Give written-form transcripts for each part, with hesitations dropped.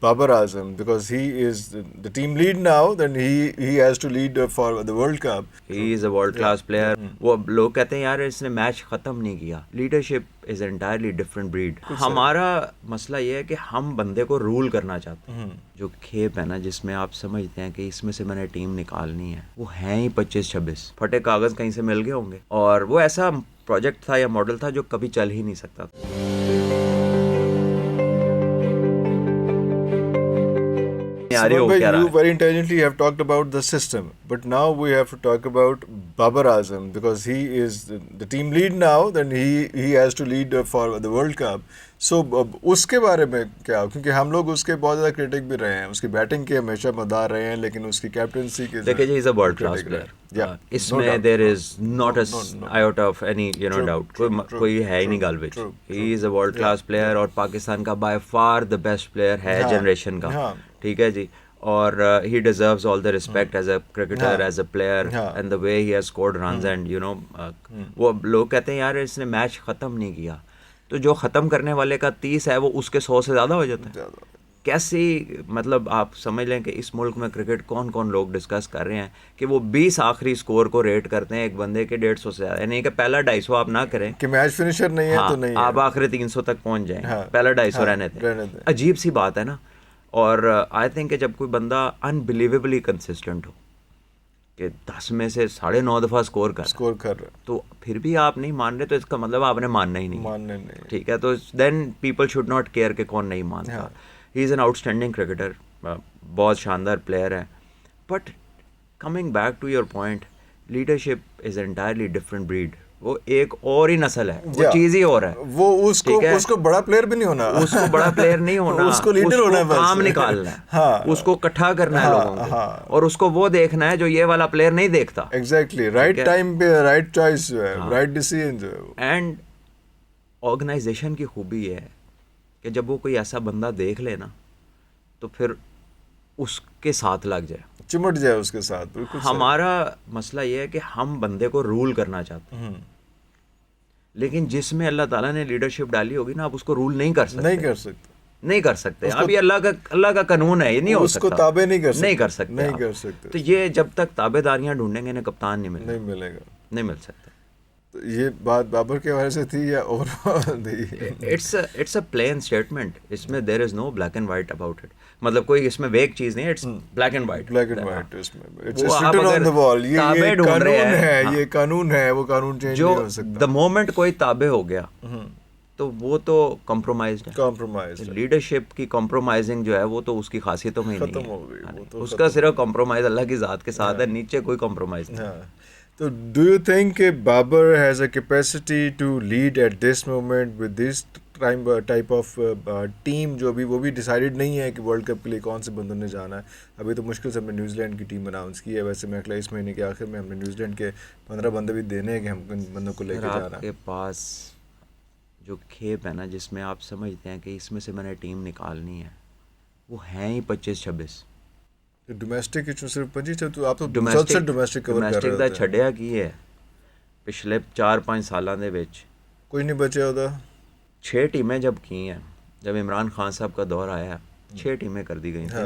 Babar Azam, because he is the team lead now. Then he has to lead for the World Cup. He is a world class player. वो लोग कहते हैं यार इसने match खत्म नहीं किया. Leadership is entirely different breed. हमारा मसला ये है कि हम बंदे को रूल करना चाहते हैं. जो खेप है ना जिसमें आप समझते हैं कि इसमें से मैंने टीम निकालनी है, वो है ही 25-26 फटे कागज कहीं से मिल गए होंगे. और वो ऐसा प्रोजेक्ट था या मॉडल था जो कभी चल ही नहीं सकता. You very intelligently have talked about the system, but now we have to talk about Babar Azam, because he is the team lead now. Then he has to lead for the World Cup. So उसके बारे में क्या, क्योंकि हम लोग उसके बहुत ज़्यादा क्रिटिक भी रहे हैं, उसकी बैटिंग के हमेशा मदार रहे हैं, लेकिन उसकी कैप्टनसी के देखिए जी, is a world class player. इसमें there is not a iota of any doubt. कोई है ही नहीं गालबेज. He is a world class player और पाकिस्तान का by far the best player है जनरेशन का. ठीक है जी. और he deserves all the respect as a cricketer, as a player, and the way he has scored runs, and you know वो लोग कहते हैं यार इसने मैच ख़त्म नहीं किया. तो जो ख़त्म करने वाले का 30 है वो उसके 100 से ज़्यादा हो जाता है. कैसी, मतलब आप समझ लें कि इस मुल्क में क्रिकेट कौन कौन लोग डिस्कस कर रहे हैं कि वो 20 आखिरी स्कोर को रेट करते हैं एक बंदे के 150 से ज़्यादा. नहीं कि पहला 250 आप ना करें कि मैच फिनिशर नहीं है. तो नहीं आप आखिरी 300 तक पहुँच जाएं. पहला 250 रहने दें. अजीब सी बात है ना. और आई थिंक कि जब कोई बंदा अनबिलीवेबली कंसिस्टेंट हो कि 10 में से 9.5 दफ़ा स्कोर कर रहा है, तो फिर भी आप नहीं मान रहे, तो इसका मतलब आपने मानना ही नहीं. ठीक है, तो then people should not care कि कौन नहीं मानता. He is an outstanding cricketer, बहुत शानदार प्लेयर है. But coming back to your point, leadership is entirely different breed. वो एक और ही नस्ल है, वो चीज ही और है. वो उसको बड़ा प्लेयर भी नहीं होना, उसको बड़ा प्लेयर नहीं होना, उसको लीडर होना है, काम निकालना है. उसको इकट्ठा करना है लोगों को, और उसको वो देखना है जो ये वाला प्लेयर नहीं देखता. एग्जैक्टली. राइट टाइम पे राइट चॉइस जो है, राइट डिसीजन जो है. एंड ऑर्गेनाइजेशन की खूबी है कि जब वो कोई ऐसा बंदा देख ले ना, तो फिर उसके साथ लग जाए, चिमट जाए उसके साथ. हमारा मसला ये है कि हम बंदे को रूल करना चाहते हैं, लेकिन जिसमें अल्लाह ताला ने लीडरशिप डाली होगी ना, आप उसको रूल नहीं कर सकते. अभी अल्लाह का कानून है, ये नहीं हो सकता. उसको ताबे नहीं कर सकते. तो ये जब तक ताबेदारियां ढूंढेंगे ना, कप्तान नहीं मिलेगा. नहीं मिल सकता. तो ये बात बाबर के हवाले से थी या ओवरऑल थी? It's a plain statement. इसमें there is no black and white about it. मतलब कोई इसमें वेग चीज नहीं है. It's black and white. इसमें it's written on the wall. ये कानून है, ये कानून है, वो कानून चेंज नहीं हो सकता. द मोमेंट कोई ताबे हो गया तो वो तो कॉम्प्रोमाइज्ड है. लीडरशिप की कॉम्प्रोमाइजिंग जो है वो तो उसकी खासियतों में ही नहीं है. उसका सिर्फ कॉम्प्रोमाइज अल्लाह की ज़ात के साथ है, नीचे कोई कॉम्प्रोमाइज नहीं. तो डू यू थिंक कि Babar has a capacity to lead at this moment with this type of team, जो अभी वो भी डिसाइडेड नहीं है कि वर्ल्ड कप के लिए कौन से बंदों ने जाना है? अभी तो मुश्किल से हमने न्यूजीलैंड की टीम अनाउंस की है. वैसे मैं अगले इस महीने के आखिर में हमने न्यूजीलैंड के 15 बंदे भी देने हैं कि हम इन बंदों को लेकर जाना है. आपके पास जो खेप है ना जिसमें आप समझते हैं कि इसमें से मैंने टीम निकालनी है, वो है ही 25-26. डोमेस्टिक सिर्फ 25. तो आप तो डोमेस्टिक कवर कर रहे दा छड्या की है पिछले 4-5 सालों ਦੇ ਵਿੱਚ कोई नहीं बचा ਉਹਦਾ. 6 टीमें जब की हैं, जब इमरान खान साहब का दौर आया 6 टीमें कर दी गई थी.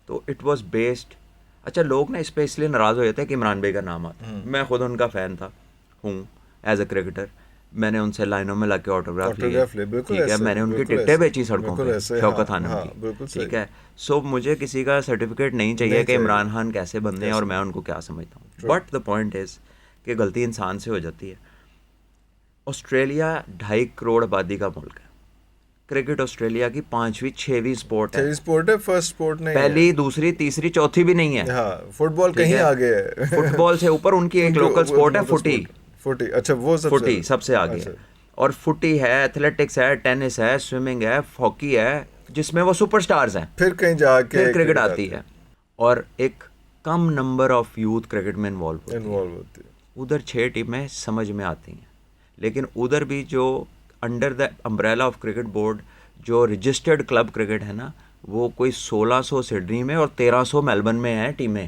तो इट वाज बेस्ड. अच्छा, लोग ना इस पर इसलिए नाराज़ हो जाते हैं कि इमरान भाई का नाम आता. मैं खुद उनका फ़ैन था, हूँ एज अ क्रिकेटर. मैंने उनसे लाइनों में लग के ऑटोग्राफ लिए. ठीक है, मैंने उनकी टिकटें बेची सड़कों पे, शौकत आनम की. ठीक है. सो मुझे किसी का सर्टिफिकेट नहीं चाहिए कि इमरान खान कैसे बंदे हैं और मैं उनको क्या समझता हूँ. बट द पॉइंट इज़ कि गलती इंसान से हो जाती है. ऑस्ट्रेलिया 2.5 करोड़ आबादी का मुल्क है. क्रिकेट ऑस्ट्रेलिया की 5वीं 6वीं स्पोर्ट है. फर्स्ट स्पोर्ट नहीं, पहली दूसरी तीसरी चौथी भी नहीं है. फुटबॉल कहीं आगे है. फुटबॉल से ऊपर उनकी एक लोकल स्पोर्ट है फुटी. अच्छा, वो सबसे आगे है. और फुटी है, एथलेटिक्स है, टेनिस है, स्विमिंग है, हॉकी है, जिसमें वो सुपरस्टार्स हैं. फिर कहीं जाके फिर क्रिकेट आती है. और एक कम नंबर ऑफ यूथ क्रिकेट में इन्वॉल्व होती है. उधर 6 टीमें समझ में आती हैं, लेकिन उधर भी जो under the umbrella of cricket board जो रजिस्टर्ड क्लब क्रिकेट है ना, वो कोई 1600 सिडनी में और 1300 मेलबर्न में है टीमें.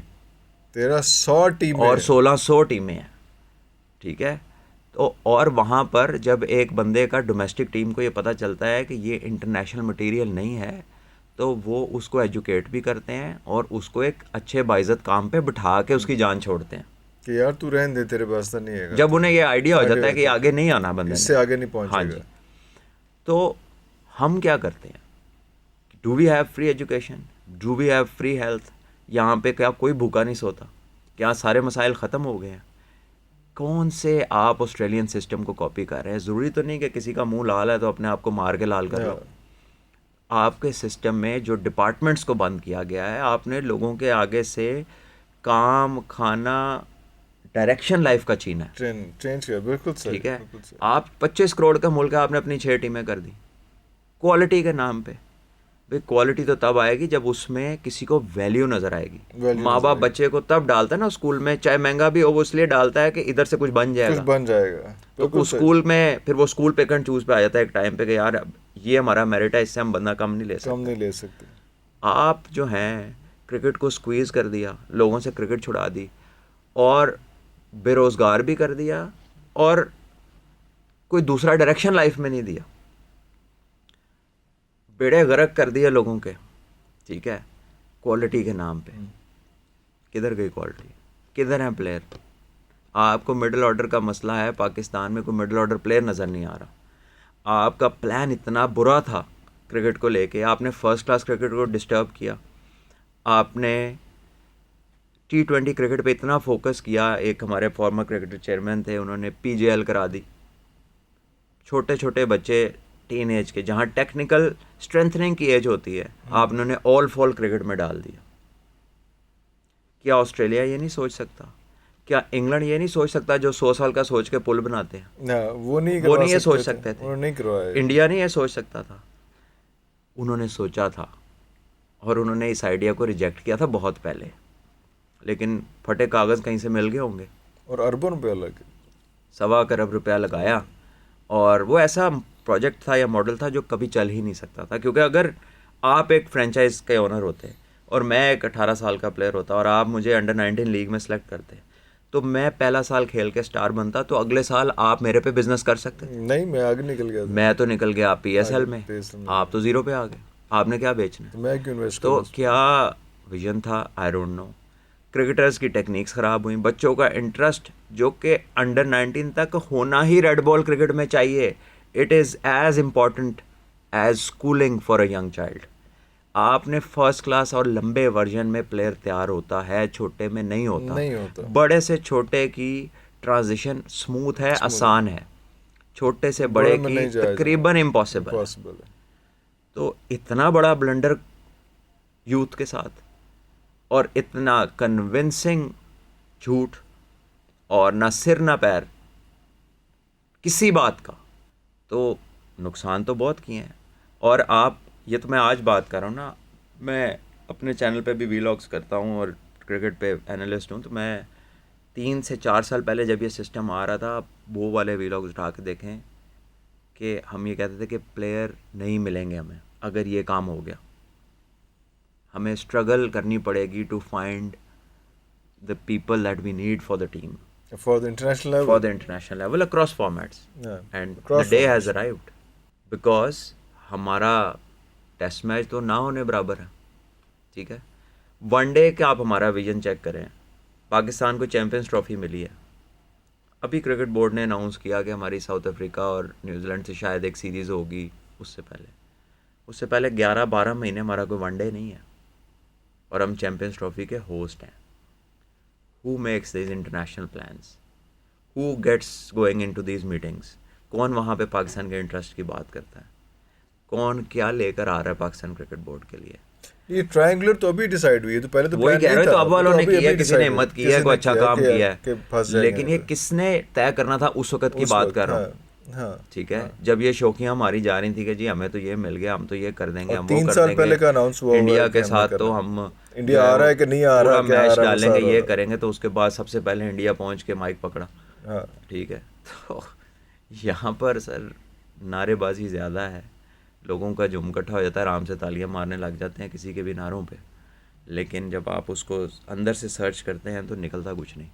1300 टीमें और 1600 टीमें हैं. ठीक है. तो और वहाँ पर जब एक बंदे का डोमेस्टिक टीम को ये पता चलता है कि ये इंटरनेशनल मटेरियल नहीं है, तो वो उसको एजुकेट भी करते हैं और उसको एक अच्छे बाइज़्ज़त काम पे बिठा के उसकी जान छोड़ते हैं कि यार तू रहने दे, तेरे पास तो नहीं है। जब उन्हें ये आइडिया हो जाता है कि आगे नहीं आना बंदे इससे ने। आगे नहीं हाँ पहुंचेगा। जी। तो हम क्या करते हैं, do we have free education, do we have free health, यहाँ पे क्या कोई भूखा नहीं सोता, क्या सारे मसाइल ख़त्म हो गए हैं? कौन से आप ऑस्ट्रेलियन सिस्टम को कॉपी कर रहे हैं? ज़रूरी तो नहीं कि किसी का मुंह लाल है तो अपने आप को मार के लाल कर लो। आपके सिस्टम में जो डिपार्टमेंट्स को बंद किया गया है, आपने लोगों के आगे से काम, खाना, डायरेक्शन लाइफ का छीना है। चेंज किया, बिल्कुल सही। ठीक है, बिल्कुल सही। आप 25 करोड़ का मुल्क है, आपने अपनी 6 टीमें कर दी क्वालिटी के नाम पे। भाई क्वालिटी तो तब आएगी जब उसमें किसी को वैल्यू नज़र आएगी। माँ बाप बच्चे को तब डालता है ना स्कूल में, चाहे महंगा भी हो, वो इसलिए डालता है कि इधर से कुछ बन जाएगा, कुछ बन जाएगा। तो उस स्कूल में फिर वो स्कूल पे एंड चूज पे आ जाता है एक टाइम पे कि यार ये हमारा मेरिट है, इससे हम बंदा कम नहीं ले सकते। कम नहीं ले सकते। आप जो हैं क्रिकेट को स्क्वीज़ कर दिया, लोगों से क्रिकेट छुड़ा दी और बेरोज़गार भी कर दिया और कोई दूसरा डायरेक्शन लाइफ में नहीं दिया, बेड़े गर्क कर दिए लोगों के। ठीक है, क्वालिटी के नाम पे किधर गई क्वालिटी, किधर हैं प्लेयर? आपको मिडिल ऑर्डर का मसला है, पाकिस्तान में कोई मिडिल ऑर्डर प्लेयर नज़र नहीं आ रहा। आपका प्लान इतना बुरा था क्रिकेट को लेके, आपने फर्स्ट क्लास क्रिकेट को डिस्टर्ब किया, आपने T20 क्रिकेट पे इतना फोकस किया। एक हमारे फॉर्मर क्रिकेटर चेयरमैन थे, उन्होंने PJL करा दी। छोटे छोटे बच्चे टीन एज के, जहाँ टेक्निकल स्ट्रेंथनिंग की एज होती है, आपने उन्हें ऑल फॉल क्रिकेट में डाल दिया। क्या ऑस्ट्रेलिया ये नहीं सोच सकता? क्या इंग्लैंड ये नहीं सोच सकता जो 100 साल का सोच के पुल बनाते हैं? ना, वो नहीं ये सोच सकते थे। उन्होंने नहीं करवाया। इंडिया नहीं ये सोच सकता था? उन्होंने सोचा था और उन्होंने इस आइडिया को रिजेक्ट किया था बहुत पहले, लेकिन फटे कागज़ कहीं से मिल गए होंगे। और अरबों रुपया लगे, 1.25 करोड़ रुपया लगाया, और वो ऐसा प्रोजेक्ट था या मॉडल था जो कभी चल ही नहीं सकता था। क्योंकि अगर आप एक फ्रेंचाइज के ओनर होते और मैं एक 18 साल का प्लेयर होता और आप मुझे अंडर 19 लीग में सेलेक्ट करते, तो मैं पहला साल खेल के स्टार बनता, तो अगले साल आप मेरे पे बिजनेस कर सकते थे। नहीं, मैं आगे निकल गया था। मैं तो निकल गया PSL में, आप तो ज़ीरो पे आ गए। आपने क्या बेचना है? तो मैं क्यों इन्वेस्ट तो क्या विजन था? I don't know. क्रिकेटर्स की टेक्निक्स ख़राब हुई, बच्चों का इंटरेस्ट जो कि अंडर 19 तक होना ही रेड बॉल क्रिकेट में चाहिए, it is as important as schooling for a young child. आपने फर्स्ट क्लास और लंबे वर्जन में प्लेयर तैयार होता है, छोटे में नहीं होता। बड़े से छोटे की ट्रांजिशन स्मूथ है, आसान है, छोटे से बड़े की तकरीबन इम्पॉसिबल है। तो इतना बड़ा ब्लंडर यूथ के साथ और इतना कन्विंसिंग झूठ और ना सिर ना पैर किसी बात का, तो नुकसान तो बहुत किए हैं। और आप, ये तो मैं आज बात कर रहा हूँ ना, मैं अपने चैनल पे भी वीलॉग्स करता हूँ और क्रिकेट पे एनालिस्ट हूँ, तो मैं 3 से 4 साल पहले जब ये सिस्टम आ रहा था, वो वाले वीलॉग्स उठा के देखें कि हम ये कहते थे कि प्लेयर नहीं मिलेंगे हमें अगर ये काम हो गया, हमें स्ट्रगल करनी पड़ेगी to find the people that we need for the team, for the international level across formats, and the day has arrived, because हमारा टेस्ट मैच तो ना होने बराबर है। ठीक है, वनडे का आप हमारा विजन चेक करें, पाकिस्तान को चैम्पियंस ट्रॉफी मिली है, अभी क्रिकेट बोर्ड ने अनाउंस किया कि हमारी साउथ अफ्रीका और न्यूजीलैंड से शायद एक सीरीज़ होगी। उससे पहले 11-12 महीने हमारा कोई वनडे नहीं है और हम चैम्पियंस ट्रॉफी के होस्ट हैं। Who makes these international plans? Who gets going into these meetings? कौन वहाँ पे पाकिस्तान के इंटरेस्ट की बात करता है? कौन क्या लेकर आ रहा है पाकिस्तान क्रिकेट बोर्ड के लिए? ये ट्रायंगुलर तो अभी डिसाइड हुई है, तो पहले तो वही कह रहे हो, तो अब वालों ने किया, किसी ने हिम्मत की है, कोई अच्छा काम किया है, लेकिन ये किसने तय करना था उस वक्त की बात कर रहा हूँ। ठीक है, जब ये शौकियाँ मारी जा रही थी कि जी हमें तो ये मिल गया, हम तो ये कर देंगे, हम वो कर देंगे। 3 साल पहले का अनाउंस हुआ इंडिया के साथ तो हम इंडिया आ रहा है कि नहीं आ रहा, पूरा मैच डालेंगे, ये करेंगे, तो उसके बाद सबसे पहले इंडिया पहुंच के माइक पकड़ा। ठीक है, तो यहाँ पर सर नारेबाजी ज़्यादा है, लोगों का झुम इकट्ठा हो जाता है, आराम से तालियां मारने लग जाते हैं किसी के भी नारों पे, लेकिन जब आप उसको अंदर से सर्च करते हैं तो निकलता कुछ नहीं।